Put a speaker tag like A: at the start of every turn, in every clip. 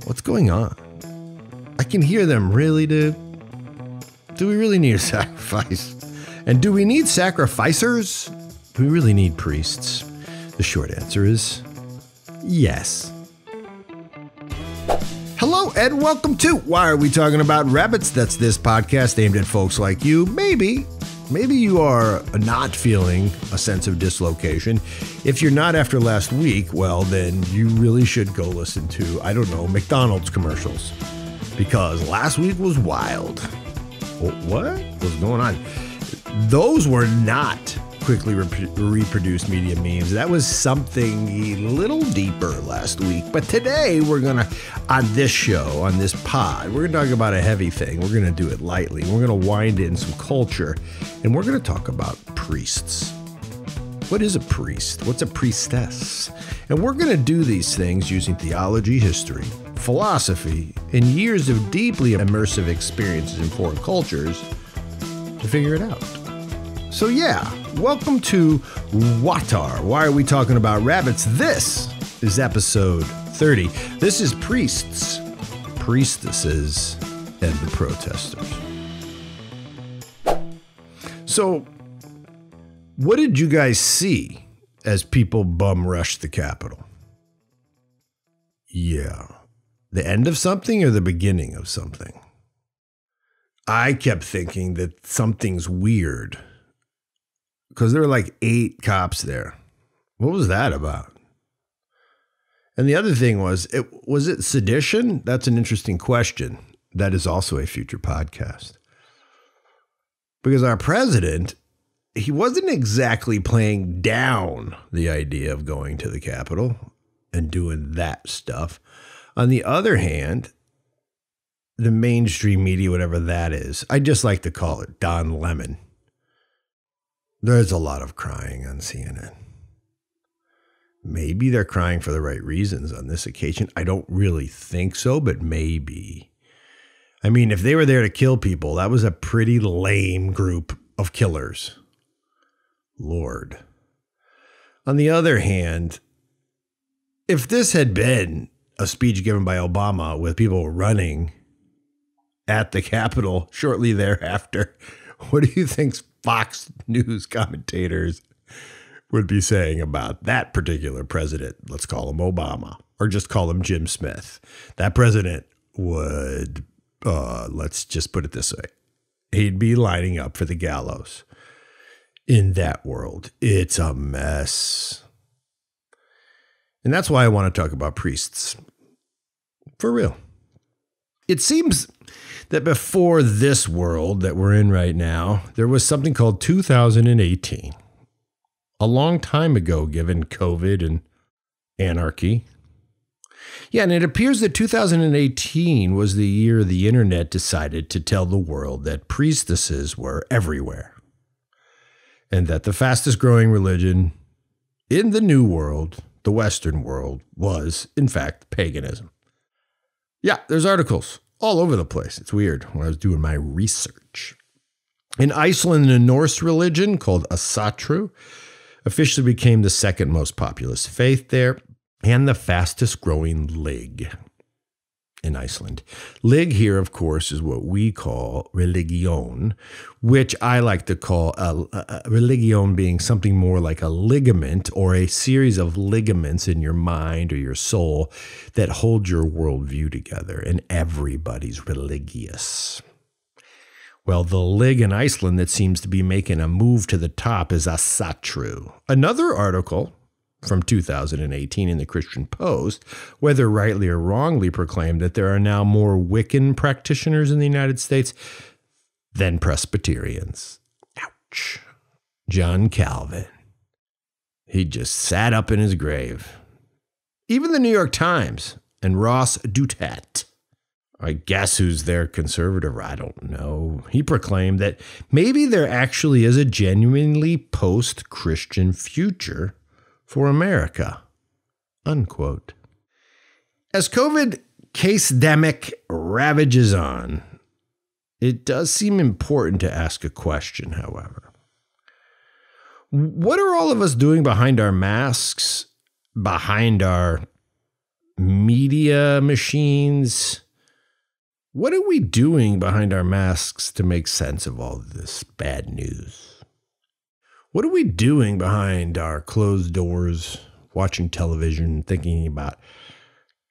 A: What's going on? I can hear them, really, dude. Do we really need a sacrifice? And do we need sacrificers? Do we really need priests? The short answer is yes. Hello and welcome to Why Are We Talking About Rabbits? That's this podcast aimed at folks like you. Maybe you are not feeling a sense of dislocation. If you're not after last week, well, then you really should go listen to, I don't know, McDonald's commercials. Because last week was wild. What was going on? Those were not quickly reproduced media memes. That was something a little deeper last week. But today we're going to, on this show, on this pod, we're going to talk about a heavy thing. We're going to do it lightly. We're going to wind in some culture. And we're going to talk about priests. What is a priest? What's a priestess? And we're going to do these things using theology, history, philosophy, and years of deeply immersive experiences in foreign cultures to figure it out. So yeah, welcome to WAWTAR. Why are we talking about rabbits? This is episode 30. This is priests, priestesses, and the protesters. So, what did you guys see as people bum rushed the Capitol? Yeah. The end of something or the beginning of something? I kept thinking that something's weird. Because there were like 8 cops there. What was that about? And the other thing was it sedition? That's an interesting question. That is also a future podcast. Because our president, he wasn't exactly playing down the idea of going to the Capitol and doing that stuff. On the other hand, the mainstream media, whatever that is, I just like to call it Don Lemon. There's a lot of crying on CNN. Maybe they're crying for the right reasons on this occasion. I don't really think so, but maybe. I mean, if they were there to kill people, that was a pretty lame group of killers. Lord. On the other hand, if this had been a speech given by Obama with people running at the Capitol shortly thereafter, what do you think Fox News commentators would be saying about that particular president? Let's call him Obama, or just call him Jim Smith. That president would, let's just put it this way, he'd be lining up for the gallows. In that world, it's a mess. And that's why I want to talk about priests. For real. It seems that before this world that we're in right now, there was something called 2018. A long time ago, given COVID and anarchy. Yeah, and it appears that 2018 was the year the internet decided to tell the world that priestesses were everywhere. And that the fastest growing religion in the new world, the Western world, was, in fact, paganism. Yeah, there's articles all over the place. It's weird when I was doing my research. In Iceland, the Norse religion called Asatru officially became the second most populous faith there and the fastest growing lig in Iceland. Lig here, of course, is what we call religion, which I like to call a religion being something more like a ligament or a series of ligaments in your mind or your soul that hold your worldview together, and everybody's religious. Well, the lig in Iceland that seems to be making a move to the top is Asatru. Another article from 2018 in the Christian Post, whether rightly or wrongly, proclaimed that there are now more Wiccan practitioners in the United States than Presbyterians. Ouch. John Calvin. He just sat up in his grave. Even the New York Times and Ross Douthat, I guess who's their conservative, I don't know. He proclaimed that maybe there actually is a genuinely post-Christian future for America, unquote. As COVID case-demic ravages on, it does seem important to ask a question, however. What are all of us doing behind our masks, behind our media machines. What are we doing behind our masks to make sense of all this bad news? What are we doing behind our closed doors, watching television, thinking about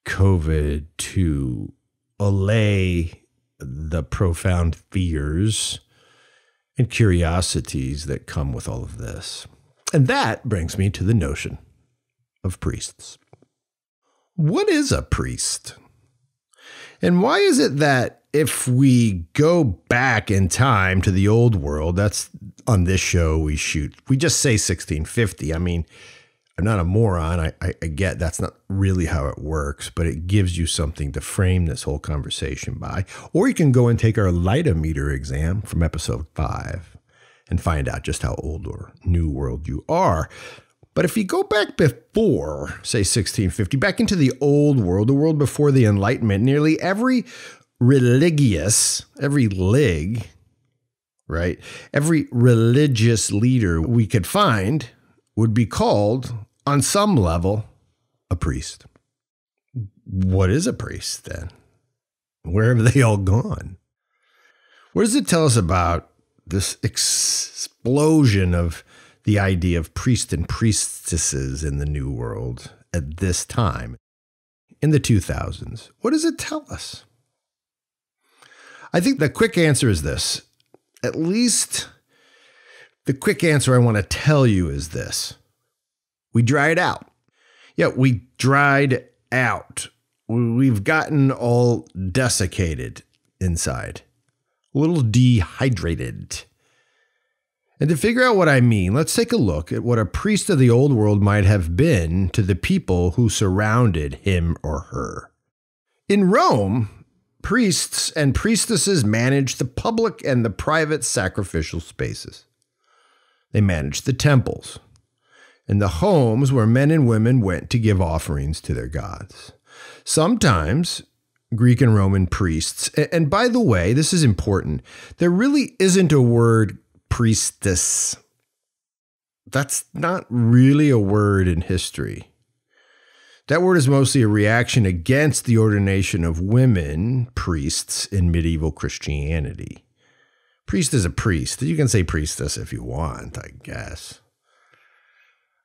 A: COVID to allay the profound fears and curiosities that come with all of this? And that brings me to the notion of priests. What is a priest? And why is it that if we go back in time to the old world, that's on this show we just say 1650. I mean, I'm not a moron. I get that's not really how it works, but it gives you something to frame this whole conversation by. Or you can go and take our Lightometer exam from episode 5 and find out just how old or new world you are. But if you go back before, say 1650, back into the old world, the world before the Enlightenment, nearly every every religious leader we could find would be called, on some level, a priest. What is a priest then? Where have they all gone? What does it tell us about this explosion of the idea of priests and priestesses in the New World at this time, in the 2000s? What does it tell us? I think the quick answer is this. At least the quick answer I want to tell you is this. We dried out. Yeah, we dried out. We've gotten all desiccated inside, a little dehydrated. And to figure out what I mean, let's take a look at what a priest of the old world might have been to the people who surrounded him or her. In Rome, priests and priestesses managed the public and the private sacrificial spaces. They managed the temples and the homes where men and women went to give offerings to their gods. Sometimes Greek and Roman priests, and by the way, this is important, there really isn't a word priestess. That's not really a word in history. That word is mostly a reaction against the ordination of women priests in medieval Christianity. Priest is a priest. You can say priestess if you want, I guess.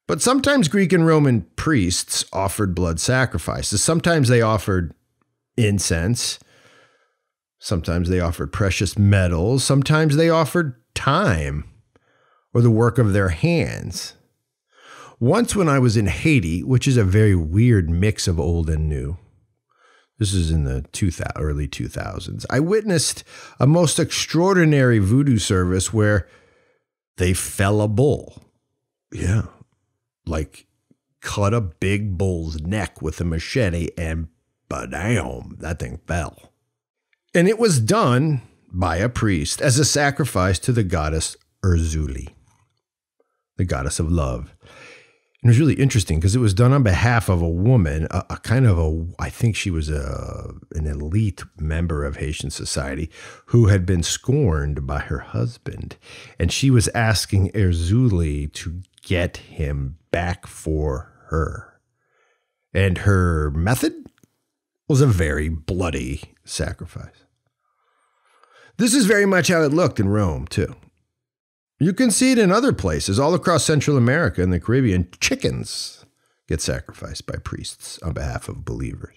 A: But sometimes Greek and Roman priests offered blood sacrifices. Sometimes they offered incense. Sometimes they offered precious metals. Sometimes they offered time or the work of their hands. Once when I was in Haiti, which is a very weird mix of old and new, this is in the early 2000s, I witnessed a most extraordinary voodoo service where they fell a bull. Yeah, like cut a big bull's neck with a machete and ba-damn, that thing fell. And it was done by a priest as a sacrifice to the goddess Urzuli, the goddess of love. And it was really interesting because it was done on behalf of a woman, I think she was an elite member of Haitian society who had been scorned by her husband. And she was asking Urzuli to get him back for her. And her method was a very bloody sacrifice. This is very much how it looked in Rome, too. You can see it in other places all across Central America and the Caribbean. Chickens get sacrificed by priests on behalf of believers.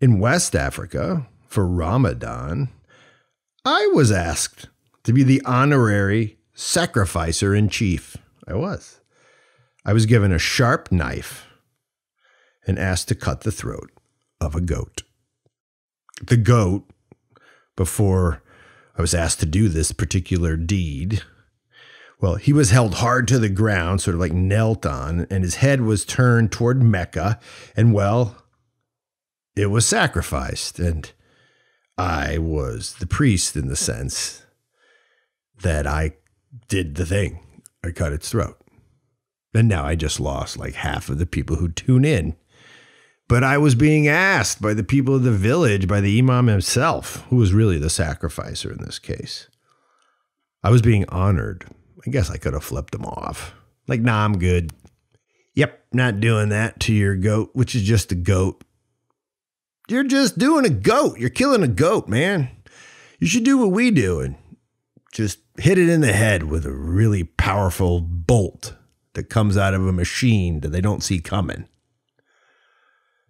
A: In West Africa, for Ramadan, I was asked to be the honorary sacrificer in chief. I was. I was given a sharp knife and asked to cut the throat of a goat. The goat, before I was asked to do this particular deed, well, he was held hard to the ground, sort of like knelt on, and his head was turned toward Mecca, and well, it was sacrificed. And I was the priest in the sense that I did the thing. I cut its throat. And now I just lost like half of the people who tune in. But I was being asked by the people of the village, by the imam himself, who was really the sacrificer in this case. I was being honored. I guess I could have flipped him off. Like, nah, I'm good. Yep, not doing that to your goat, which is just a goat. You're just doing a goat. You're killing a goat, man. You should do what we do and just hit it in the head with a really powerful bolt that comes out of a machine that they don't see coming.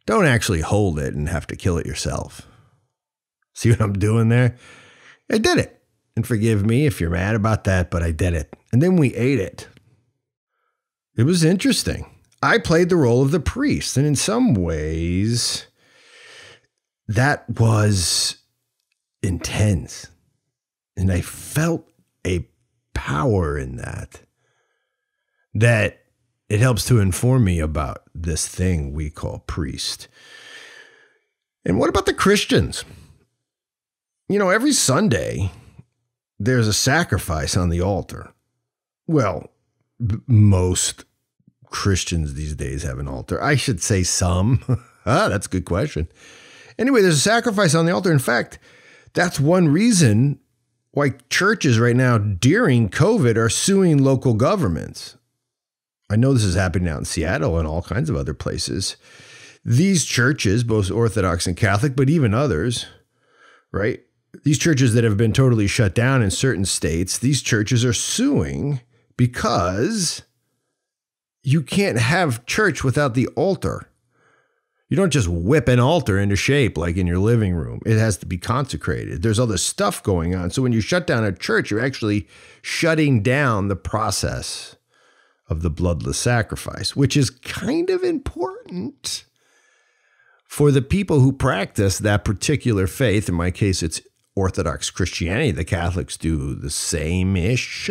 A: Don't actually hold it and have to kill it yourself. See what I'm doing there? I did it. And forgive me if you're mad about that, but I did it. And then we ate it. It was interesting. I played the role of the priest, and in some ways, that was intense. And I felt a power in that it helps to inform me about this thing we call priest. And what about the Christians? You know, every Sunday, there's a sacrifice on the altar. Well, most Christians these days have an altar. I should say some. That's a good question. Anyway, there's a sacrifice on the altar. In fact, that's one reason why churches right now during COVID are suing local governments. I know this is happening out in Seattle and all kinds of other places. These churches, both Orthodox and Catholic, but even others, right? These churches that have been totally shut down in certain states, these churches are suing because you can't have church without the altar. You don't just whip an altar into shape like in your living room. It has to be consecrated. There's all this stuff going on. So when you shut down a church, you're actually shutting down the process of the bloodless sacrifice, which is kind of important for the people who practice that particular faith. In my case, it's Orthodox Christianity. The Catholics do the same-ish,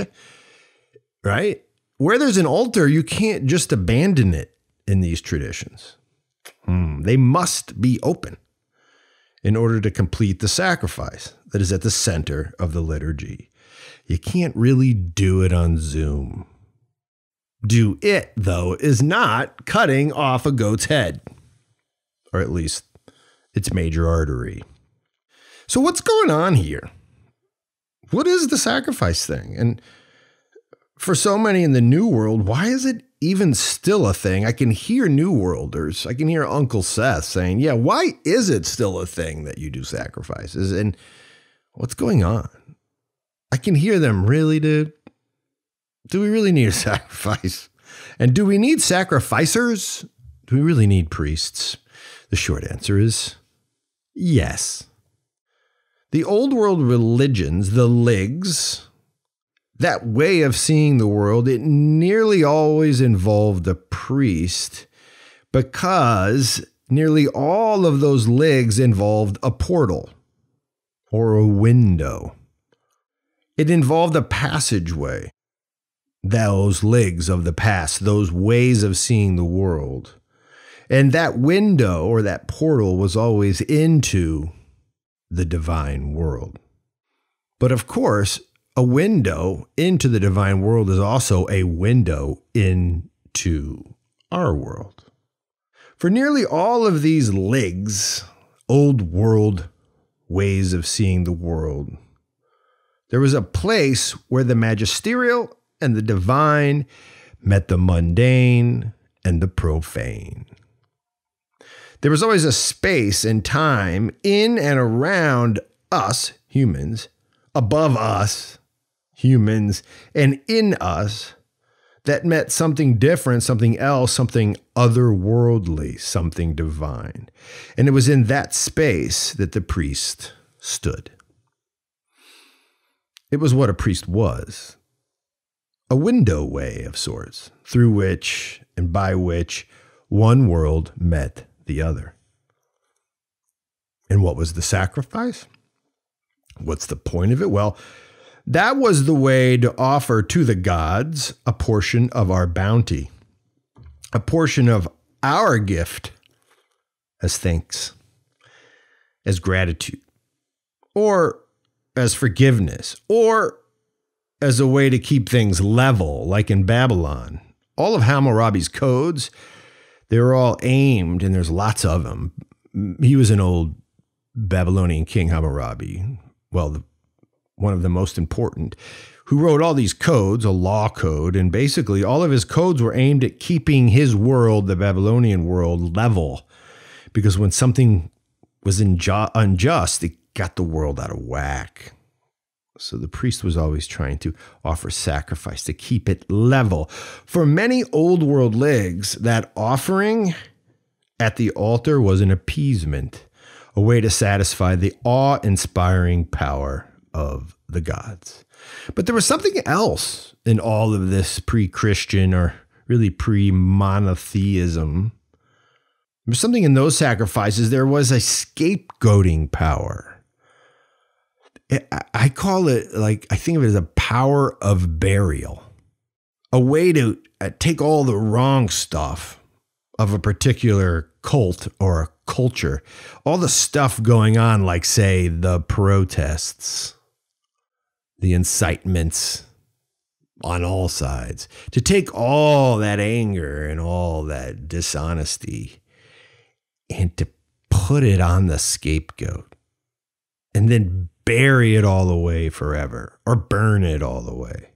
A: right? Where there's an altar, you can't just abandon it in these traditions. They must be open in order to complete the sacrifice that is at the center of the liturgy. You can't really do it on Zoom. Do it, though, is not cutting off a goat's head, or at least its major artery. So what's going on here? What is the sacrifice thing? And for so many in the New World, why is it even still a thing? I can hear New Worlders. I can hear Uncle Seth saying, yeah, why is it still a thing that you do sacrifices? And what's going on? I can hear them, really, dude? Do we really need a sacrifice? And do we need sacrificers? Do we really need priests? The short answer is yes. The old world religions, the ligs, that way of seeing the world, it nearly always involved a priest because nearly all of those ligs involved a portal or a window. It involved a passageway. Those ligs of the past, those ways of seeing the world. And that window or that portal was always into the divine world. But of course, a window into the divine world is also a window into our world. For nearly all of these ligs, old world ways of seeing the world, there was a place where the magisterial and the divine met the mundane and the profane. There was always a space and time in and around us, humans, above us, humans, and in us that met something different, something else, something otherworldly, something divine. And it was in that space that the priest stood. It was what a priest was. A window way of sorts, through which and by which one world met the other. And what was the sacrifice? What's the point of it? Well, that was the way to offer to the gods a portion of our bounty, a portion of our gift as thanks, as gratitude, or as forgiveness, or as a way to keep things level, like in Babylon. All of Hammurabi's codes, they were all aimed, and there's lots of them. He was an old Babylonian king, Hammurabi. Well, one of the most important, who wrote all these codes, a law code, and basically all of his codes were aimed at keeping his world, the Babylonian world, level. Because when something was unjust, it got the world out of whack. So the priest was always trying to offer sacrifice to keep it level. For many old world ligs, that offering at the altar was an appeasement, a way to satisfy the awe-inspiring power of the gods. But there was something else in all of this pre-Christian or really pre-monotheism. There was something in those sacrifices. There was a scapegoating power. I call it, like, I think of it as a power of burial, a way to take all the wrong stuff of a particular cult or a culture, all the stuff going on, like, say, the protests, the incitements on all sides, to take all that anger and all that dishonesty and to put it on the scapegoat and then bury it all away forever or burn it all away.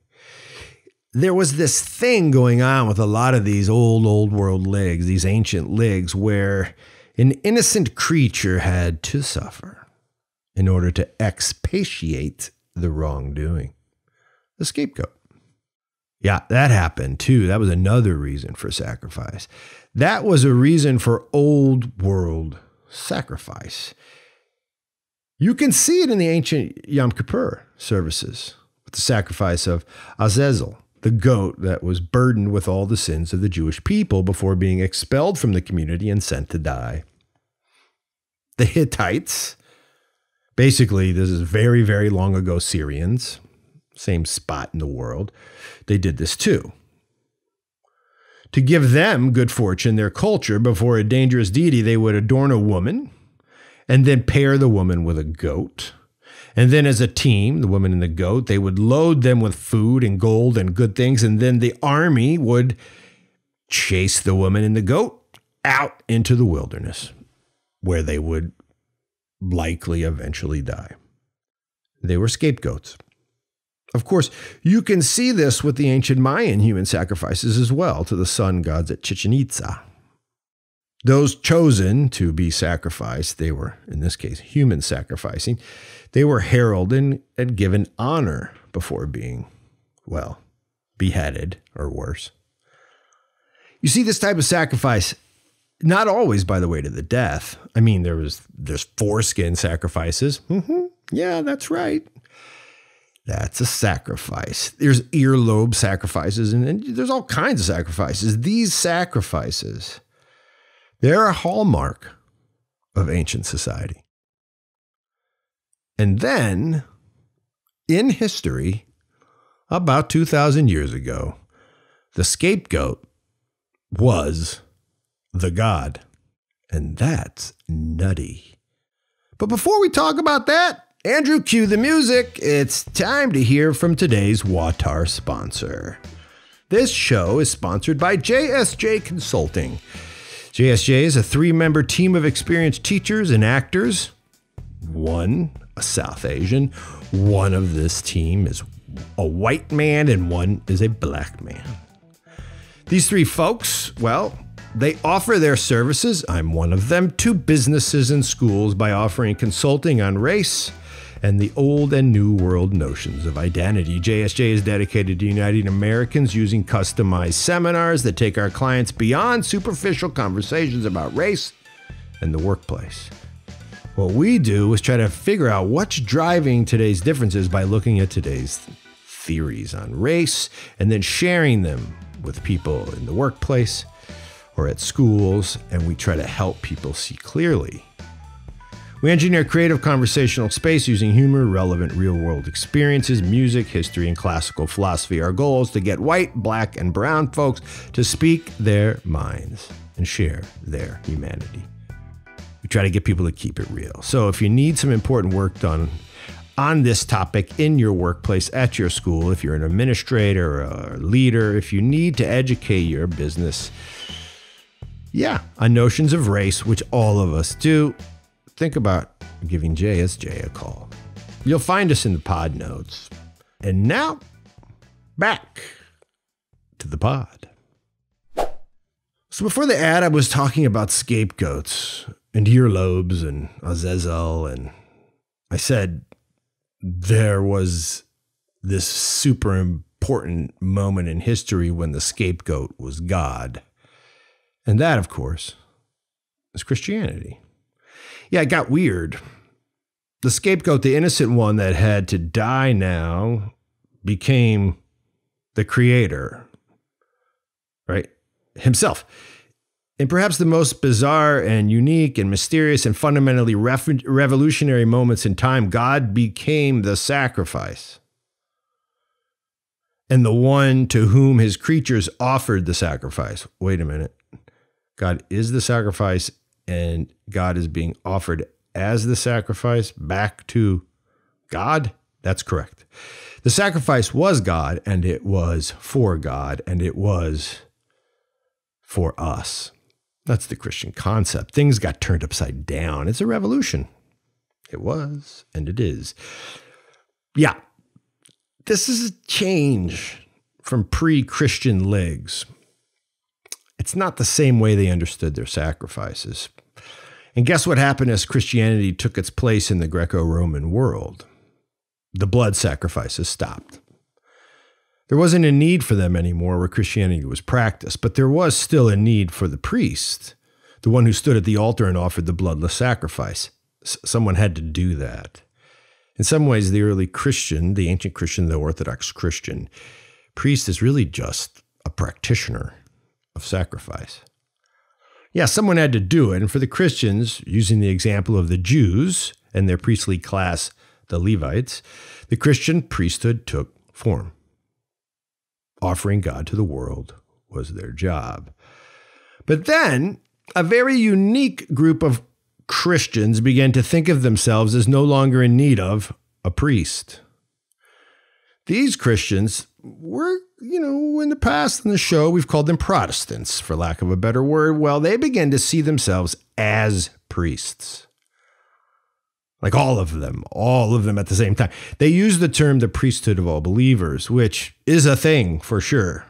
A: There was this thing going on with a lot of these old world ligs, these ancient ligs, where an innocent creature had to suffer in order to expiate the wrongdoing. The scapegoat. Yeah, that happened too. That was another reason for sacrifice. That was a reason for old world sacrifice. You can see it in the ancient Yom Kippur services with the sacrifice of Azazel, the goat that was burdened with all the sins of the Jewish people before being expelled from the community and sent to die. The Hittites, basically, this is very, very long ago Syrians, same spot in the world, they did this too. To give them good fortune, their culture, before a dangerous deity, they would adorn a woman and then pair the woman with a goat. And then as a team, the woman and the goat, they would load them with food and gold and good things. And then the army would chase the woman and the goat out into the wilderness, where they would likely eventually die. They were scapegoats. Of course, you can see this with the ancient Mayan human sacrifices as well to the sun gods at Chichen Itza. Those chosen to be sacrificed, they were, in this case, human sacrificing, they were heralded and given honor before being, well, beheaded or worse. You see this type of sacrifice, not always, by the way, to the death. I mean, there's foreskin sacrifices. Yeah, that's right. That's a sacrifice. There's earlobe sacrifices, and there's all kinds of sacrifices. These sacrifices, they're a hallmark of ancient society. And then, in history, about 2,000 years ago, the scapegoat was the god. And that's nutty. But before we talk about that, Andrew, cue the music. It's time to hear from today's WAWTAR sponsor. This show is sponsored by JSJ Consulting. JSJ is a 3-member team of experienced teachers and actors. One, a South Asian. One of this team is a white man, and one is a black man. These 3 folks, well, they offer their services, I'm one of them, to businesses and schools by offering consulting on race and the old and new world notions of identity. JSJ is dedicated to uniting Americans using customized seminars that take our clients beyond superficial conversations about race and the workplace. What we do is try to figure out what's driving today's differences by looking at today's theories on race and then sharing them with people in the workplace or at schools, and we try to help people see clearly. We engineer creative conversational space using humor, relevant real-world experiences, music, history, and classical philosophy. Our goal is to get white, black, and brown folks to speak their minds and share their humanity. We try to get people to keep it real. So if you need some important work done on this topic in your workplace, at your school, if you're an administrator or a leader, if you need to educate your business, on notions of race, which all of us do, think about giving JSJ a call. You'll find us in the pod notes. And now, back to the pod. So before the ad, I was talking about scapegoats and earlobes and Azazel, and I said there was this super important moment in history when the scapegoat was God. And that, of course, is Christianity. Yeah, it got weird. The scapegoat, the innocent one that had to die now, became the creator, right? Himself. In perhaps the most bizarre and unique and mysterious and fundamentally revolutionary moments in time, God became the sacrifice and the one to whom his creatures offered the sacrifice. Wait a minute. God is the sacrifice, and God is being offered as the sacrifice back to God? That's correct. The sacrifice was God, and it was for God, and it was for us. That's the Christian concept. Things got turned upside down. It's a revolution. It was, and it is. Yeah, this is a change from pre-Christian legs. It's not the same way they understood their sacrifices. And guess what happened as Christianity took its place in the Greco-Roman world? The blood sacrifices stopped. There wasn't a need for them anymore where Christianity was practiced, but there was still a need for the priest, the one who stood at the altar and offered the bloodless sacrifice. Someone had to do that. In some ways, the early Christian, the ancient Christian, the Orthodox Christian, priest is really just a practitioner of sacrifice. Yeah, someone had to do it. And for the Christians, using the example of the Jews and their priestly class, the Levites, the Christian priesthood took form. Offering God to the world was their job. But then a very unique group of Christians began to think of themselves as no longer in need of a priest. These Christians were, in the past in the show, we've called them Protestants, for lack of a better word. Well, they began to see themselves as priests. Like all of them at the same time. They use the term the priesthood of all believers, which is a thing for sure.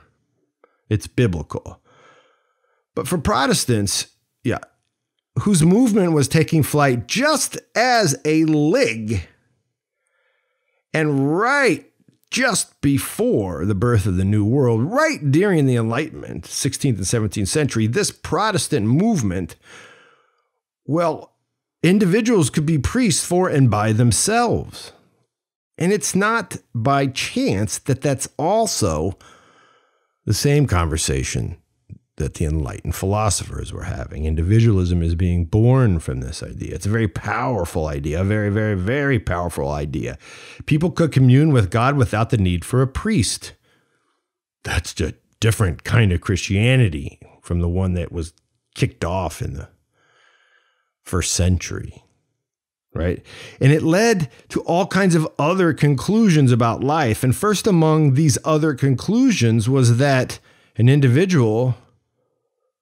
A: It's biblical. But for Protestants, whose movement was taking flight just as a lig, and right just before the birth of the New World, right during the Enlightenment, 16th and 17th century, this Protestant movement, individuals could be priests for and by themselves. And it's not by chance that that's also the same conversation that the enlightened philosophers were having. Individualism is being born from this idea. It's a very powerful idea, a very, very, very powerful idea. People could commune with God without the need for a priest. That's a different kind of Christianity from the one that was kicked off in the first century, right? And it led to all kinds of other conclusions about life. And first among these other conclusions was that an individual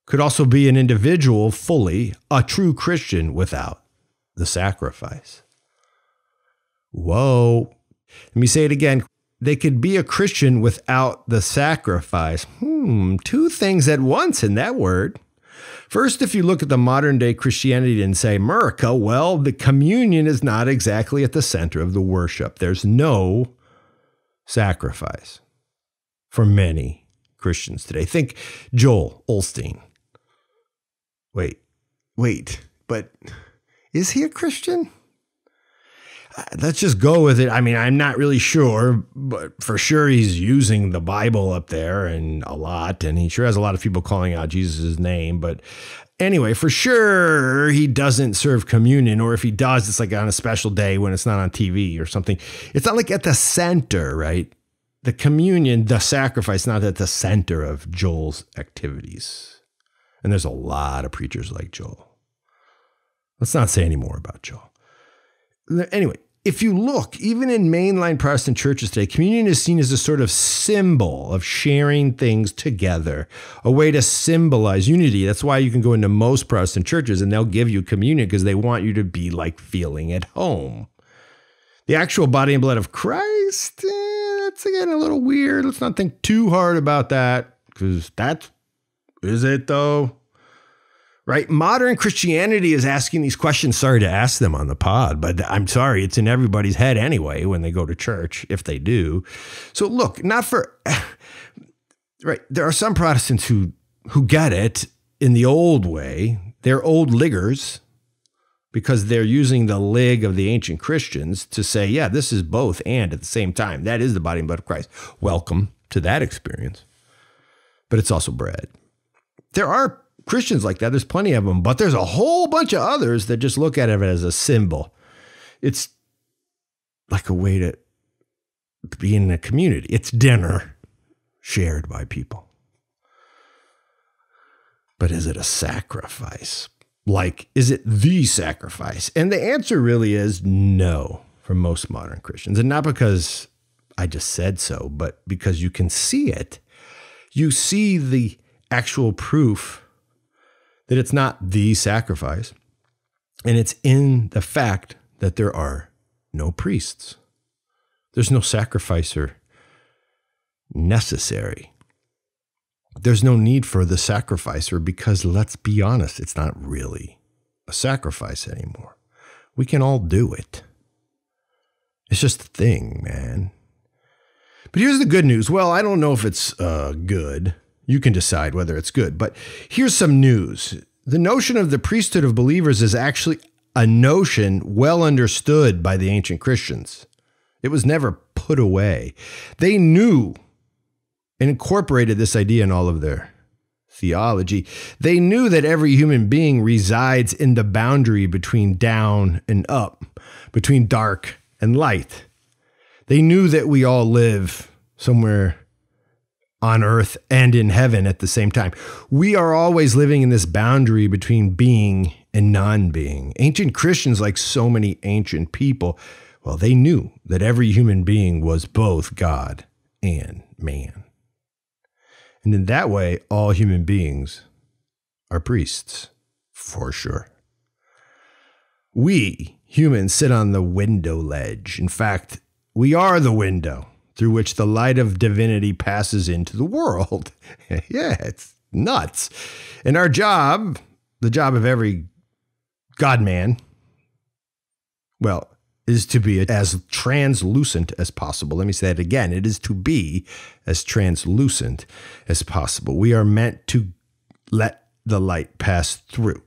A: could also be an individual fully, a true Christian without the sacrifice. Whoa. Let me say it again. They could be a Christian without the sacrifice. Two things at once in that word. First, if you look at the modern day Christianity and say, America, the communion is not exactly at the center of the worship. There's no sacrifice for many Christians today. Think Joel Osteen. Wait, but is he a Christian? Let's just go with it. I mean, I'm not really sure, but for sure he's using the Bible up there and a lot, and he sure has a lot of people calling out Jesus' name. But anyway, for sure he doesn't serve communion, or if he does, it's like on a special day when it's not on TV or something. It's not like at the center, right? The communion, the sacrifice, not at the center of Joel's activities. And there's a lot of preachers like Joel. Let's not say any more about Joel. Anyway, if you look, even in mainline Protestant churches today, communion is seen as a sort of symbol of sharing things together, a way to symbolize unity. That's why you can go into most Protestant churches and they'll give you communion because they want you to be like feeling at home. The actual body and blood of Christ, that's again a little weird. Let's not think too hard about that, because is it though? Right? Modern Christianity is asking these questions. Sorry to ask them on the pod, but I'm sorry, it's in everybody's head anyway when they go to church, if they do. So look, right. There are some Protestants who get it in the old way. They're old liggers because they're using the lig of the ancient Christians to say, yeah, this is both and at the same time. That is the body and blood of Christ. Welcome to that experience. But it's also bread. There are Christians like that. There's plenty of them, but there's a whole bunch of others that just look at it as a symbol. It's like a way to be in a community. It's dinner shared by people. But is it a sacrifice? Like, is it the sacrifice? And the answer really is no for most modern Christians. And not because I just said so, but because you can see it. You see the actual proof that it's not the sacrifice, and it's in the fact that there are no priests. There's no sacrificer necessary. There's no need for the sacrificer because, let's be honest, it's not really a sacrifice anymore. We can all do it. It's just a thing, man. But here's the good news. Well, I don't know if it's good. You can decide whether it's good. But here's some news. The notion of the priesthood of believers is actually a notion well understood by the ancient Christians. It was never put away. They knew and incorporated this idea in all of their theology. They knew that every human being resides in the boundary between down and up, between dark and light. They knew that we all live somewhere on earth and in heaven at the same time. We are always living in this boundary between being and non-being. Ancient Christians, like so many ancient people, well, they knew that every human being was both God and man. And in that way, all human beings are priests, for sure. We humans sit on the window ledge. In fact, we are the window through which the light of divinity passes into the world. Yeah, it's nuts. And our job, the job of every God-man, well, is to be as translucent as possible. Let me say that again. It is to be as translucent as possible. We are meant to let the light pass through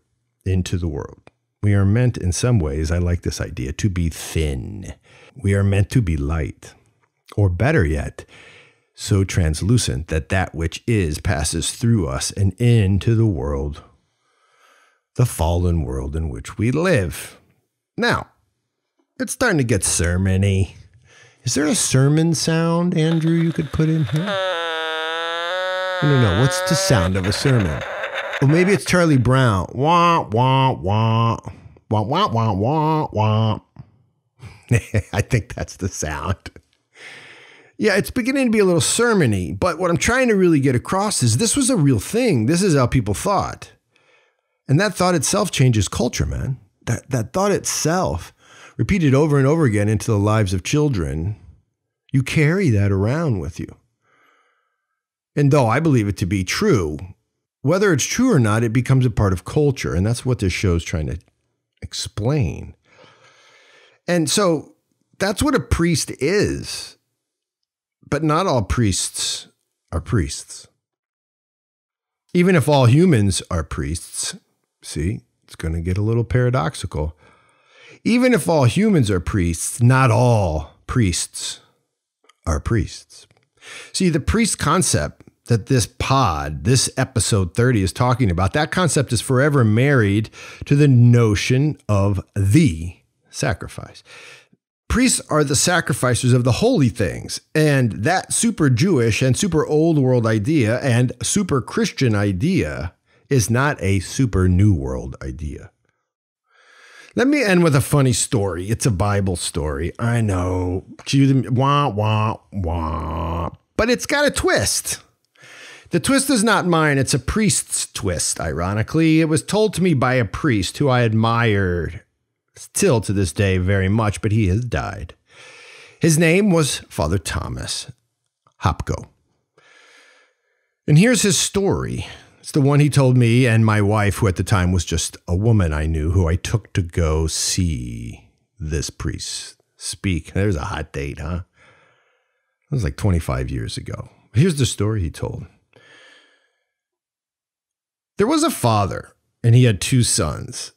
A: into the world. We are meant, in some ways, I like this idea, to be thin. We are meant to be light. Or better yet, so translucent that that which is passes through us and into the world, the fallen world in which we live. Now, it's starting to get sermon-y. Is there a sermon sound, Andrew, you could put in here? No. What's the sound of a sermon? Well, maybe it's Charlie Brown. Wah, wah, wah. Wah, wah, wah, wah, wah. I think that's the sound. Yeah, it's beginning to be a little sermon-y, but what I'm trying to really get across is this was a real thing. This is how people thought. And that thought itself changes culture, man. That thought itself, repeated over and over again into the lives of children, you carry that around with you. And though I believe it to be true, whether it's true or not, it becomes a part of culture. And that's what this show's trying to explain. And so that's what a priest is. But not all priests are priests. Even if all humans are priests, see, it's going to get a little paradoxical. Even if all humans are priests, not all priests are priests. See, the priest concept that this episode 30 is talking about, that concept is forever married to the notion of the sacrifice. Priests are the sacrificers of the holy things, and that super Jewish and super old world idea and super Christian idea is not a super new world idea. Let me end with a funny story. It's a Bible story. I know. Wah, wah, wah. But it's got a twist. The twist is not mine. It's a priest's twist, ironically. It was told to me by a priest who I admired still to this day very much, but he has died. His name was Father Thomas Hopko. And here's his story. It's the one he told me and my wife, who at the time was just a woman I knew, who I took to go see this priest speak. There's a hot date, huh? It was like 25 years ago. Here's the story he told. There was a father, and he had 2 sons.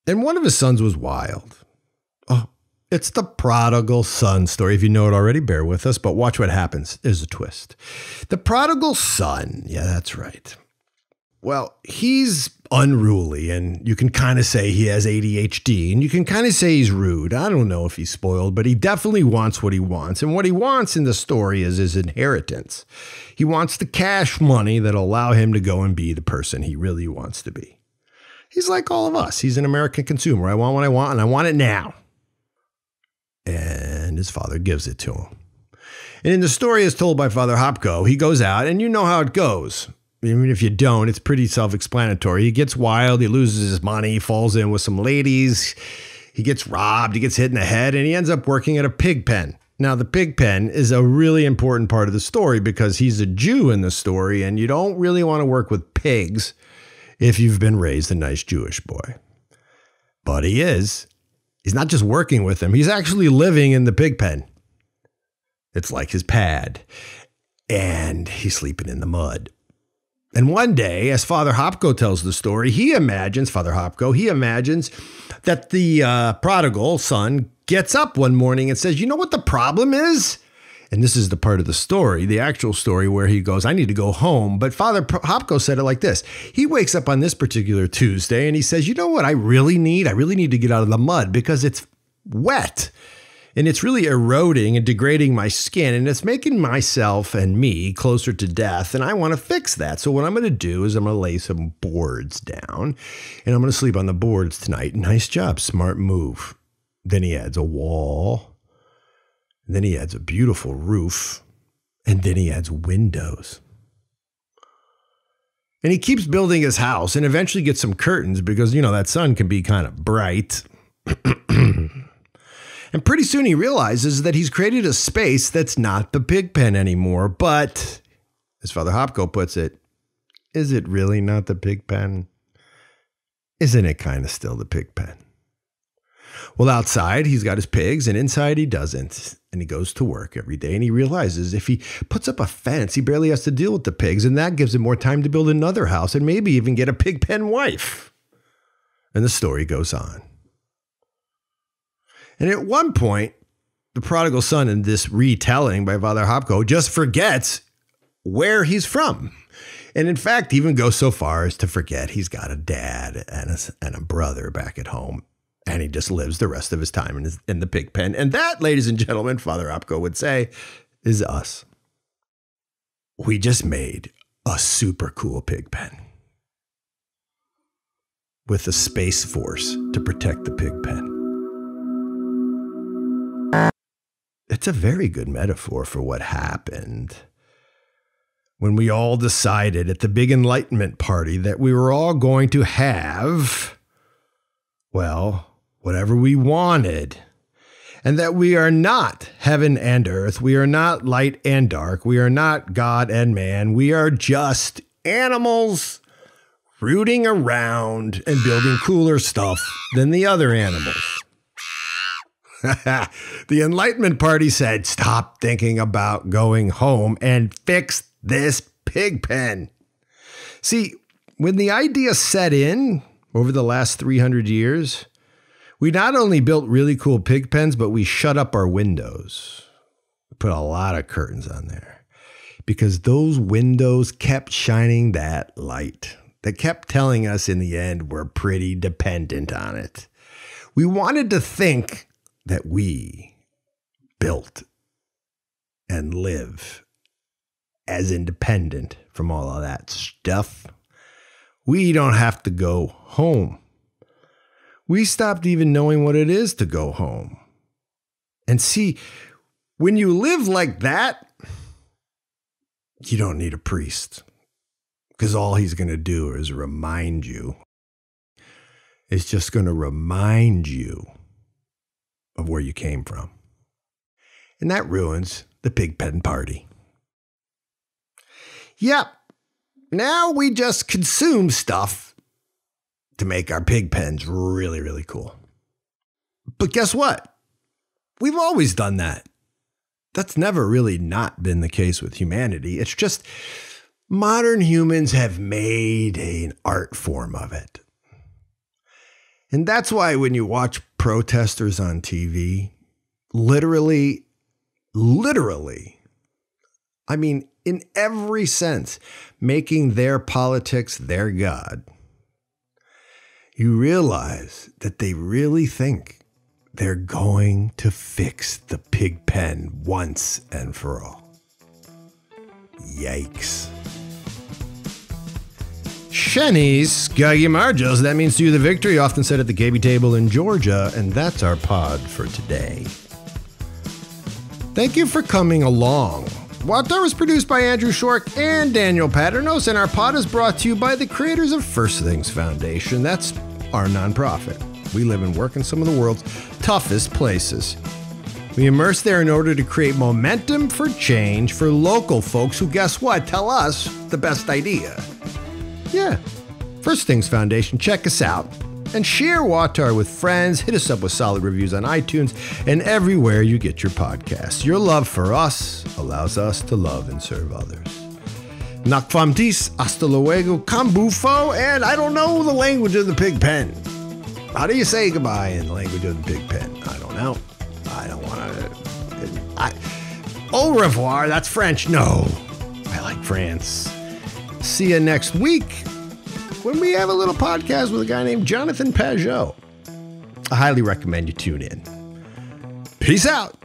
A: And one of his sons was wild. Oh, it's the prodigal son story. If you know it already, bear with us, but watch what happens. There's a twist. The prodigal son, yeah, that's right. Well, he's unruly, and you can kind of say he has ADHD, and you can kind of say he's rude. I don't know if he's spoiled, but he definitely wants what he wants. And what he wants in the story is his inheritance. He wants the cash money that'll allow him to go and be the person he really wants to be. He's like all of us. He's an American consumer. I want what I want, and I want it now. And his father gives it to him. And in the story as told by Father Hopko, he goes out, and you know how it goes. Even if you don't, it's pretty self-explanatory. He gets wild, he loses his money, he falls in with some ladies, he gets robbed, he gets hit in the head, and he ends up working at a pig pen. Now, the pig pen is a really important part of the story because he's a Jew in the story, and you don't really want to work with pigs if you've been raised a nice Jewish boy. But he is. He's not just working with them, he's actually living in the pig pen. It's like his pad, and he's sleeping in the mud. And one day, as Father Hopko tells the story, he imagines that the prodigal son gets up one morning and says, you know what the problem is? And this is the part of the story, the actual story where he goes, I need to go home. But Father Hopko said it like this. He wakes up on this particular Tuesday and he says, you know what I really need? I really need to get out of the mud because it's wet. And it's really eroding and degrading my skin, and it's making myself and me closer to death, and I want to fix that. So what I'm going to do is I'm going to lay some boards down, and I'm going to sleep on the boards tonight. Nice job, smart move. Then he adds a wall, and then he adds a beautiful roof, and then he adds windows. And he keeps building his house and eventually gets some curtains because, you know, that sun can be kind of bright. And pretty soon he realizes that he's created a space that's not the pig pen anymore. But, as Father Hopko puts it, is it really not the pig pen? Isn't it kind of still the pig pen? Well, outside he's got his pigs and inside he doesn't. And he goes to work every day and he realizes if he puts up a fence, he barely has to deal with the pigs. And that gives him more time to build another house and maybe even get a pig pen wife. And the story goes on. And at one point, the prodigal son in this retelling by Father Hopko just forgets where he's from. And in fact, even goes so far as to forget he's got a dad and a brother back at home. And he just lives the rest of his time in the pig pen. And that, ladies and gentlemen, Father Hopko would say, is us. We just made a super cool pig pen with a space force to protect the pig pen. It's a very good metaphor for what happened when we all decided at the big Enlightenment party that we were all going to have, well, whatever we wanted, and that we are not heaven and earth, we are not light and dark, we are not God and man, we are just animals rooting around and building cooler stuff than the other animals. The Enlightenment party said, stop thinking about going home and fix this pig pen. See, when the idea set in over the last 300 years, we not only built really cool pig pens, but we shut up our windows. We put a lot of curtains on there because those windows kept shining that light that kept telling us in the end we're pretty dependent on it. We wanted to think that we built and live as independent from all of that stuff. We don't have to go home. We stopped even knowing what it is to go home. And see, when you live like that, you don't need a priest because all he's going to do is remind you. It's just going to remind you of where you came from. And that ruins the Pigpen party. Yep. Now we just consume stuff to make our pig pens really, really cool. But guess what? We've always done that. That's never really not been the case with humanity. It's just modern humans have made an art form of it. And that's why when you watch protesters on TV, literally, I mean, in every sense, making their politics their god, you realize that they really think they're going to fix the pig pen once and for all. Yikes. Shanice Gagimarjos, that means to you the victory, often said at the KB table in Georgia, and that's our pod for today. Thank you for coming along. WAWTAR was produced by Andrew Shork and Daniel Paternos, and our pod is brought to you by the creators of First Things Foundation. That's our nonprofit. We live and work in some of the world's toughest places. We immerse there in order to create momentum for change for local folks who, guess what, tell us the best idea. Yeah, First Things Foundation, check us out. And share WAWTAR with friends. Hit us up with solid reviews on iTunes and everywhere you get your podcasts. Your love for us allows us to love and serve others. Nakfamtis, hasta luego, cambufo, and I don't know the language of the pig pen. How do you say goodbye in the language of the pig pen? I don't know. I don't want to. Au revoir, that's French. No, I like France. See you next week when we have a little podcast with a guy named Jonathan Pajot. I highly recommend you tune in. Peace out.